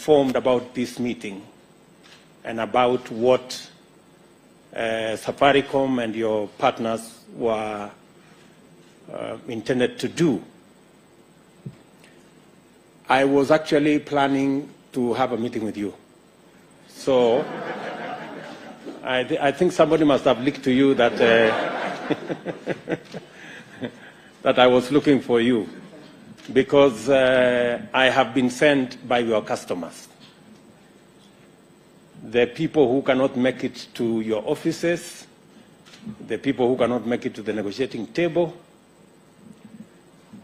informed about this meeting and about what Safaricom and your partners were intended to do. I was actually planning to have a meeting with you. So I think somebody must have leaked to you that, that I was looking for you, because I have been sent by your customers. The people who cannot make it to your offices, the people who cannot make it to the negotiating table,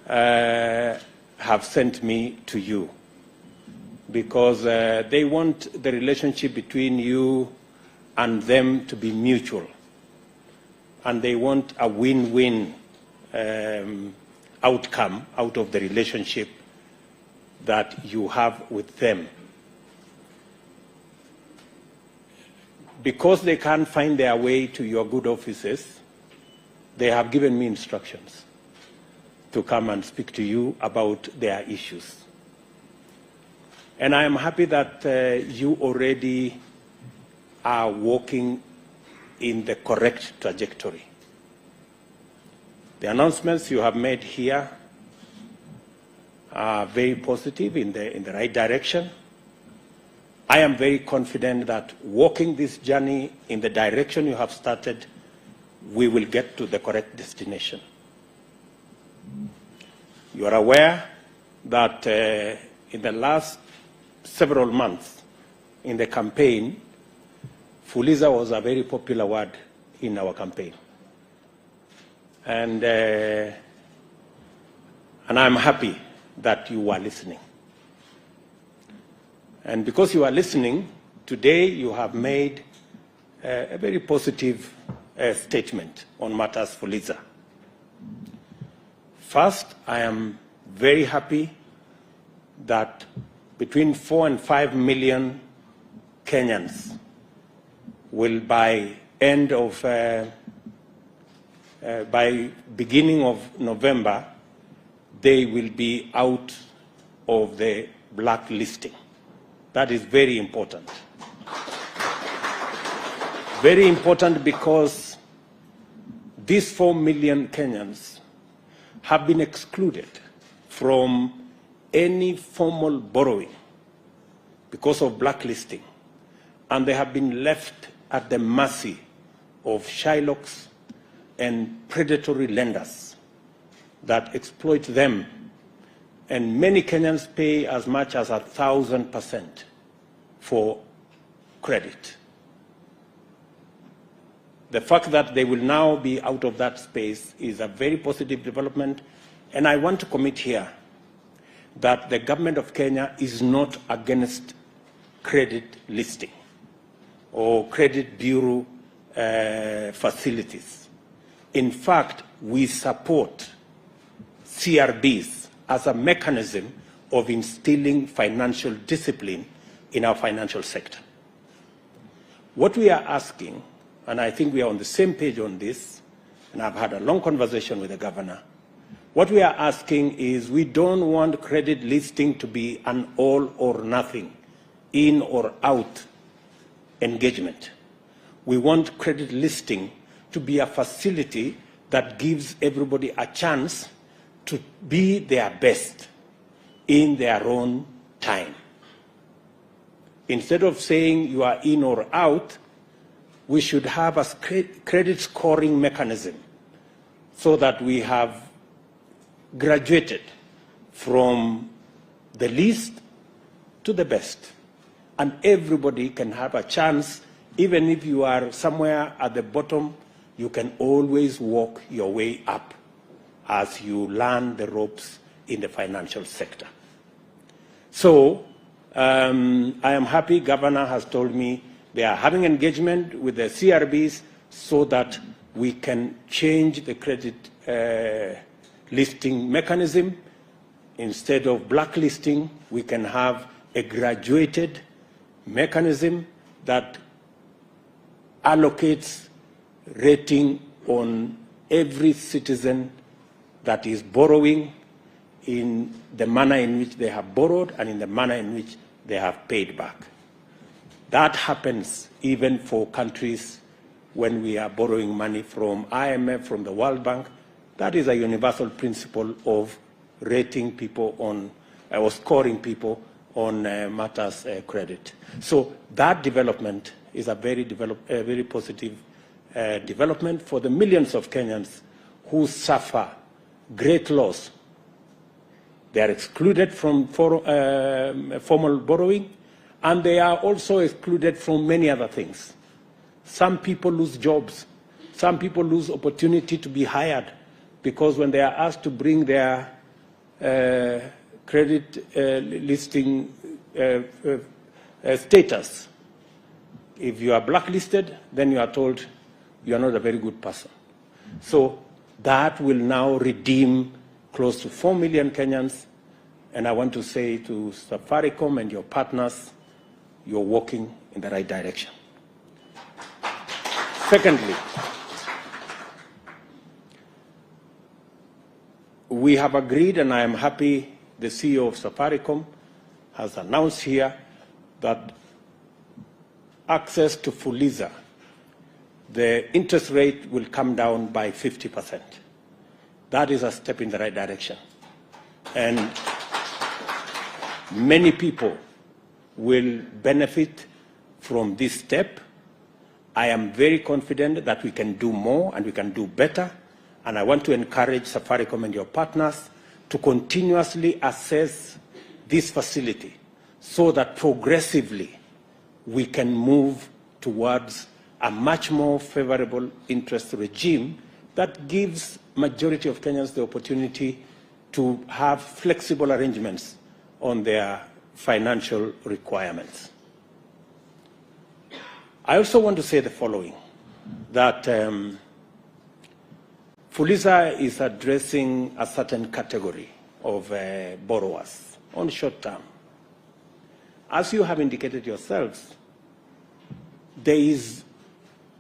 have sent me to you, because they want the relationship between you and them to be mutual, and they want a win-win outcome out of the relationship that you have with them. Because they can't find their way to your good offices, they have given me instructions to come and speak to you about their issues. And I am happy that you already are walking in the correct trajectory. The announcements you have made here are very positive, in the right direction. I am very confident that walking this journey in the direction you have started, we will get to the correct destination. You are aware that in the last several months in the campaign, Fuliza was a very popular word in our campaign. And I'm happy that you are listening. And because you are listening, today you have made a very positive statement on matters Fuliza. First, I am very happy that between 4 and 5 million Kenyans will, by beginning of November, they will be out of the blacklisting. That is very important. Very important, because these 4 million Kenyans have been excluded from any formal borrowing because of blacklisting, and they have been left at the mercy of shylocks and predatory lenders that exploit them, and many Kenyans pay as much as 1,000% for credit. The fact that they will now be out of that space is a very positive development, and I want to commit here that the government of Kenya is not against credit listing or credit bureau facilities. In fact, we support CRBs as a mechanism of instilling financial discipline in our financial sector. What we are asking, and I think we are on the same page on this, and I've had a long conversation with the governor, what we are asking is, we don't want credit listing to be an all or nothing, in or out engagement. We want credit listing to be a facility that gives everybody a chance to be their best in their own time. Instead of saying you are in or out, we should have a credit scoring mechanism so that we have graduated from the least to the best. And everybody can have a chance. Even if you are somewhere at the bottom, you can always walk your way up as you learn the ropes in the financial sector. So I am happy Governor has told me they are having engagement with the CRBs so that we can change the credit listing mechanism. Instead of blacklisting, we can have a graduated mechanism that allocates rating on every citizen that is borrowing, in the manner in which they have borrowed and in the manner in which they have paid back. That happens even for countries when we are borrowing money from IMF, from the World Bank. That is a universal principle of rating people on, or scoring people on matters credit. So that development is a very positive development for the millions of Kenyans who suffer great loss. They are excluded from formal borrowing, and they are also excluded from many other things. Some people lose jobs. Some people lose opportunity to be hired because when they are asked to bring their credit listing status, if you are blacklisted, then you are told you are not a very good person. So that will now redeem close to 4 million Kenyans, and I want to say to Safaricom and your partners, you're walking in the right direction. Secondly, we have agreed, and I am happy the CEO of Safaricom has announced here that access to Fuliza, the interest rate will come down by 50%. That is a step in the right direction. And many people will benefit from this step. I am very confident that we can do more and we can do better. And I want to encourage Safaricom and your partners to continuously assess this facility so that progressively we can move towards a much more favorable interest regime that gives majority of Kenyans the opportunity to have flexible arrangements on their financial requirements. I also want to say the following, that Fuliza is addressing a certain category of borrowers on short term. As you have indicated yourselves, there is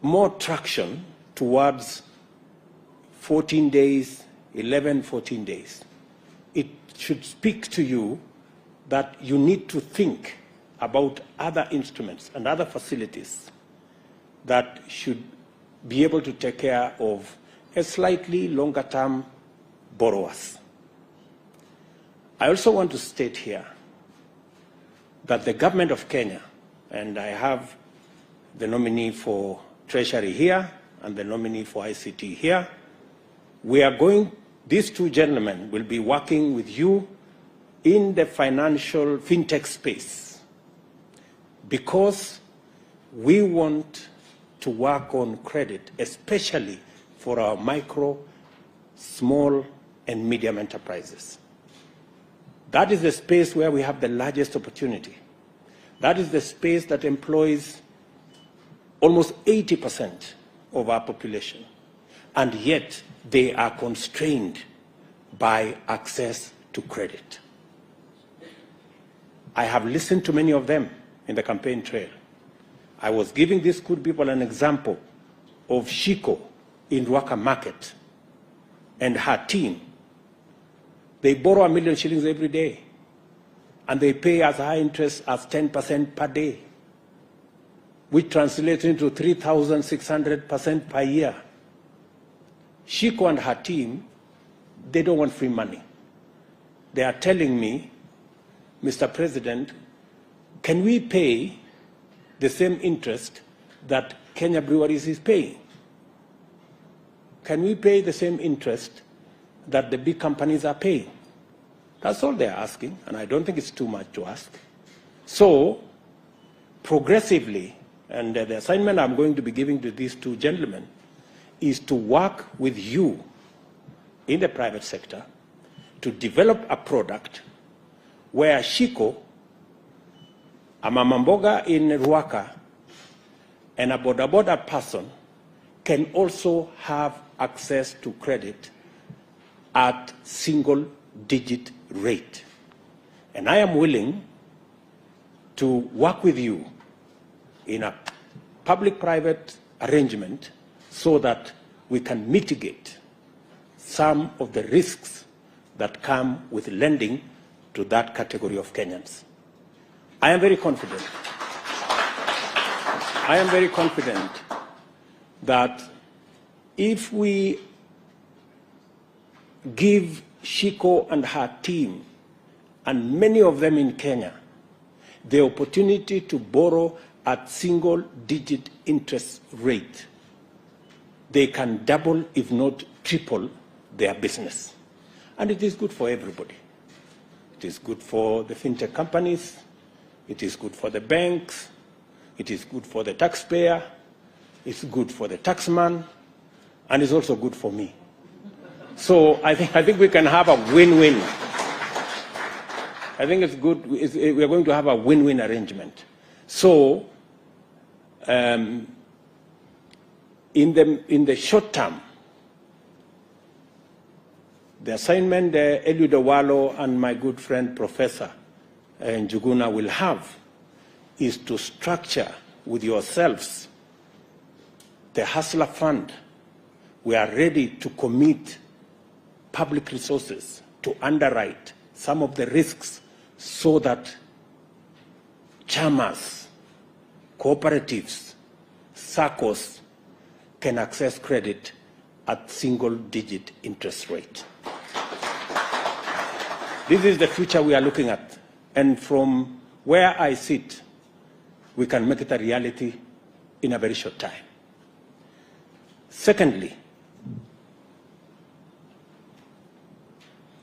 more traction towards 14 days, 11, 14 days. It should speak to you that you need to think about other instruments and other facilities that should be able to take care of a slightly longer term borrowers. I also want to state here that the government of Kenya, and I have the nominee for Treasury here and the nominee for ICT here, these two gentlemen will be working with you in the financial fintech space because we want to work on credit, especially for our micro, small, and medium enterprises. That is the space where we have the largest opportunity. That is the space that employs almost 80% of our population, and yet they are constrained by access to credit. I have listened to many of them in the campaign trail. I was giving these good people an example of Shiko in Ruaka Market and her team. They borrow 1 million shillings every day, and they pay as high interest as 10% per day, which translates into 3,600% per year. Shiko and her team, they don't want free money. They are telling me, Mr. President, can we pay the same interest that Kenya Breweries is paying? Can we pay the same interest that the big companies are paying? That's all they're asking, and I don't think it's too much to ask. So, progressively, and the assignment I'm going to be giving to these two gentlemen is to work with you in the private sector to develop a product where Shiko, a mama mboga in Ruaka, and a boda person can also have access to credit at single-digit rate. And I am willing to work with you in a public-private arrangement so that we can mitigate some of the risks that come with lending to that category of Kenyans. I am very confident. I am very confident that if we give Shiko and her team, and many of them in Kenya, the opportunity to borrow at single-digit interest rate, they can double, if not triple, their business. And it is good for everybody. It is good for the fintech companies. It is good for the banks. It is good for the taxpayer. It's good for the taxman. And it's also good for me. So I think we can have a win-win. I think it's good. We are going to have a win-win arrangement. So in the short term, the assignment Eliud Owalo and my good friend Professor Njuguna will have is to structure with yourselves the Hustler Fund. We are ready to commit public resources to underwrite some of the risks so that chamas, cooperatives, SACCOs can access credit at single-digit interest rate. This is the future we are looking at. And from where I sit, we can make it a reality in a very short time. Secondly,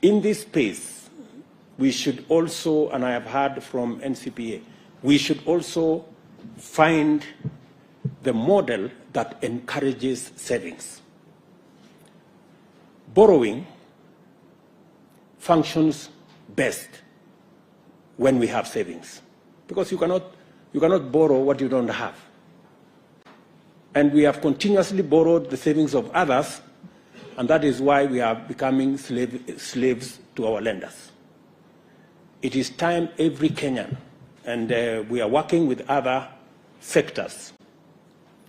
in this space, we should also, and I have heard from NCBA, we should also find the model that encourages savings. Borrowing functions best when we have savings, because you cannot borrow what you don't have. And we have continuously borrowed the savings of others, and that is why we are becoming slaves to our lenders. It is time every Kenyan, and we are working with other sectors,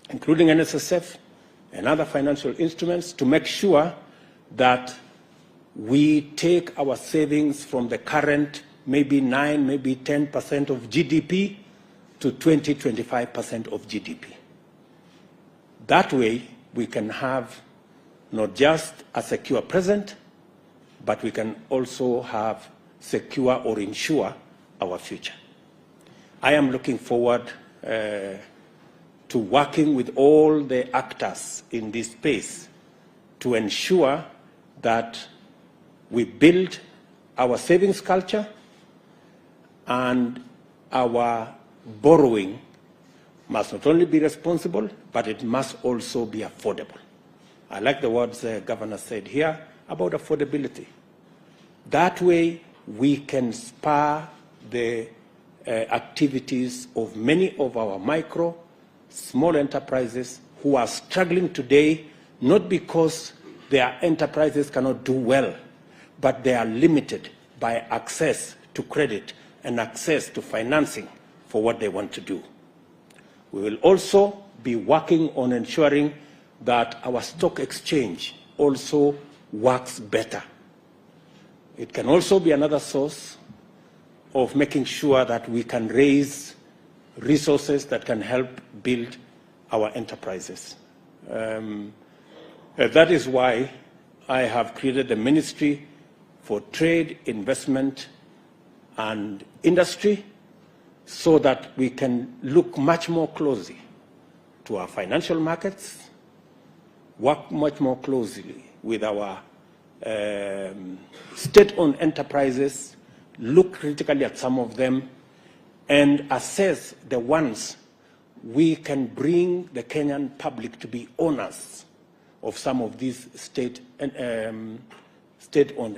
including NSSF and other financial instruments, to make sure that we take our savings from the current maybe 9, maybe 10% of GDP to 20, 25% of GDP. That way, we can have not just a secure present, but we can also have secure or ensure our future. I am looking forward to working with all the actors in this space to ensure that we build our savings culture and our borrowing must not only be responsible, but it must also be affordable. I like the words the governor said here about affordability. That way, we can spur the activities of many of our micro, small enterprises who are struggling today, not because their enterprises cannot do well, but they are limited by access to credit and access to financing for what they want to do. We will also be working on ensuring that our stock exchange also works better. It can also be another source of making sure that we can raise resources that can help build our enterprises. That is why I have created the Ministry for Trade, Investment and Industry, so that we can look much more closely to our financial markets, work much more closely with our state-owned enterprises, look critically at some of them, and assess the ones we can bring the Kenyan public to be owners of some of these state-owned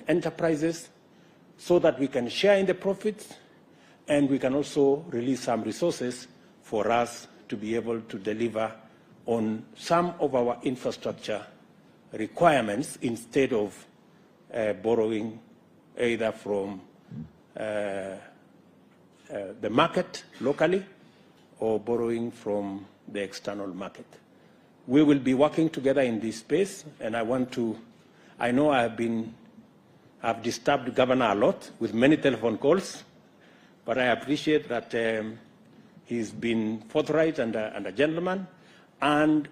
enterprises, so that we can share in the profits, and we can also release some resources for us to be able to deliver on some of our infrastructure requirements instead of borrowing either from the market locally or borrowing from the external market. We will be working together in this space, and I know I've disturbed the governor a lot with many telephone calls, but I appreciate that he's been forthright and a gentleman. And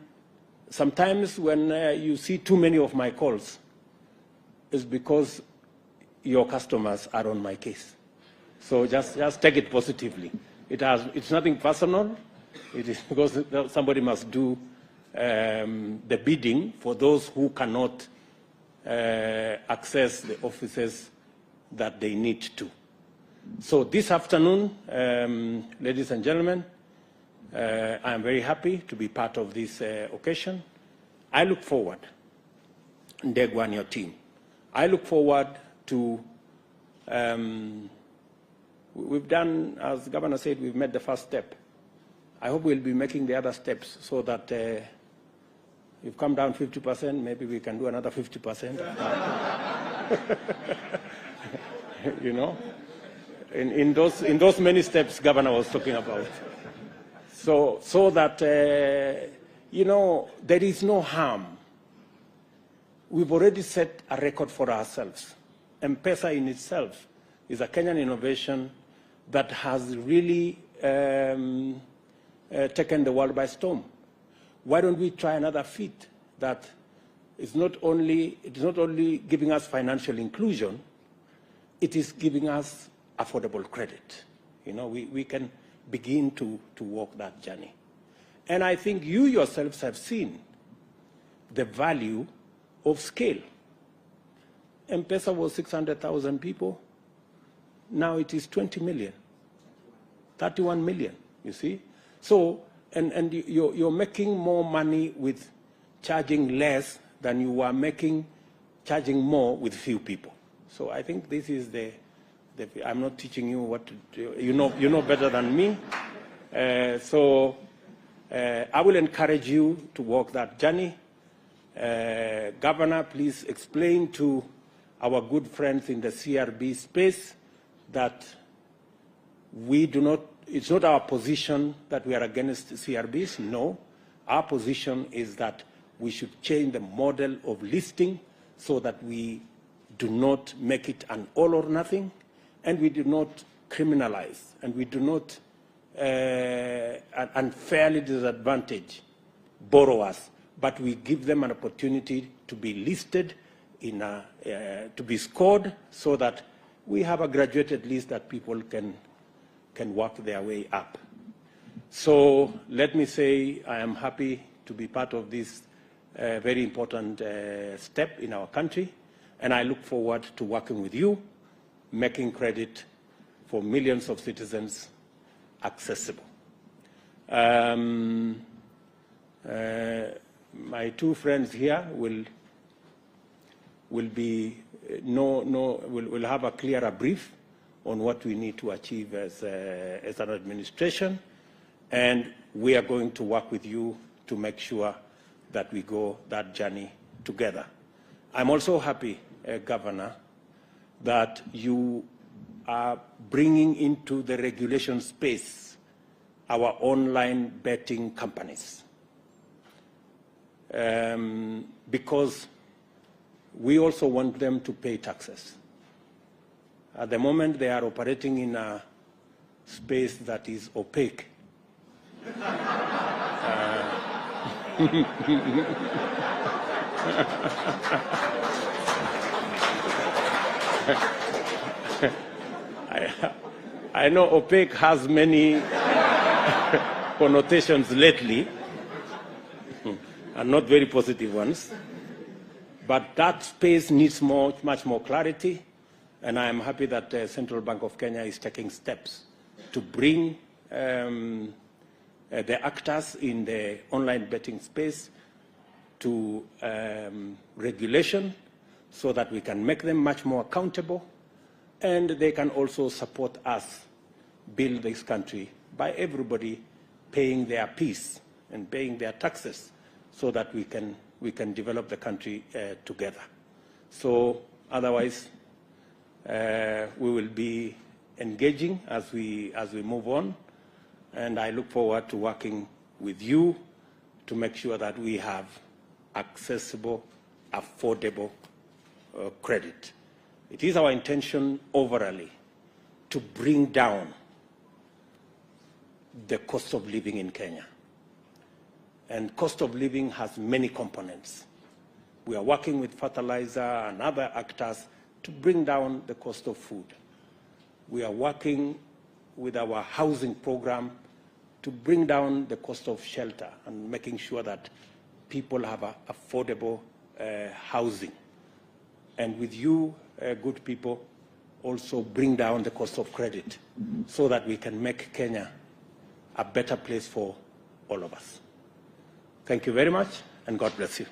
sometimes when you see too many of my calls, it's because your customers are on my case. So just take it positively. It's nothing personal. It is because somebody must do the bidding for those who cannot access the offices that they need to. So this afternoon, ladies and gentlemen, I am very happy to be part of this occasion. I look forward, Ndegwa and your team, I look forward to, we've done, as the governor said, we've made the first step. I hope we'll be making the other steps so that you've come down 50%, maybe we can do another 50%. You know, in those many steps Governor was talking about. So that, you know, there is no harm. We've already set a record for ourselves. M-Pesa in itself is a Kenyan innovation that has really taken the world by storm. Why don't we try another feat that is not only giving us financial inclusion, it is giving us affordable credit. You know, we can begin to walk that journey. And I think you yourselves have seen the value of scale. M-Pesa was 600,000 people. Now it is 20 million, 31 million, you see? So, and you're making more money with charging less than you were charging more with few people. So I think this is I'm not teaching you what to do. You know better than me. So I will encourage you to walk that journey. Governor, please explain to our good friends in the CRB space that it's not our position that we are against CRBs. No, our position is that we should change the model of listing so that we do not make it an all or nothing, and we do not criminalize, and we do not unfairly disadvantage borrowers, but we give them an opportunity to be listed, to be scored, so that we have a graduated list that people can work their way up. So let me say I am happy to be part of this very important step in our country, and I look forward to working with you, making credit for millions of citizens accessible. My two friends here will have a clearer brief on what we need to achieve as an administration, and we are going to work with you to make sure that we go that journey together. I'm also happy, Governor, that you are bringing into the regulation space our online betting companies, because we also want them to pay taxes. At the moment, they are operating in a space that is opaque. I know opaque has many connotations lately, and not very positive ones. But that space needs much more clarity, and I am happy that the Central Bank of Kenya is taking steps to bring the actors in the online betting space to regulation so that we can make them much more accountable, and they can also support us build this country by everybody paying their piece and paying their taxes so that we can develop the country together. So otherwise, we will be engaging as we move on, and I look forward to working with you to make sure that we have accessible, affordable credit. It is our intention overall to bring down the cost of living in Kenya. And cost of living has many components. We are working with fertilizer and other actors to bring down the cost of food. We are working with our housing program to bring down the cost of shelter and making sure that people have affordable housing. And with you, good people, also bring down the cost of credit so that we can make Kenya a better place for all of us. Thank you very much, and God bless you.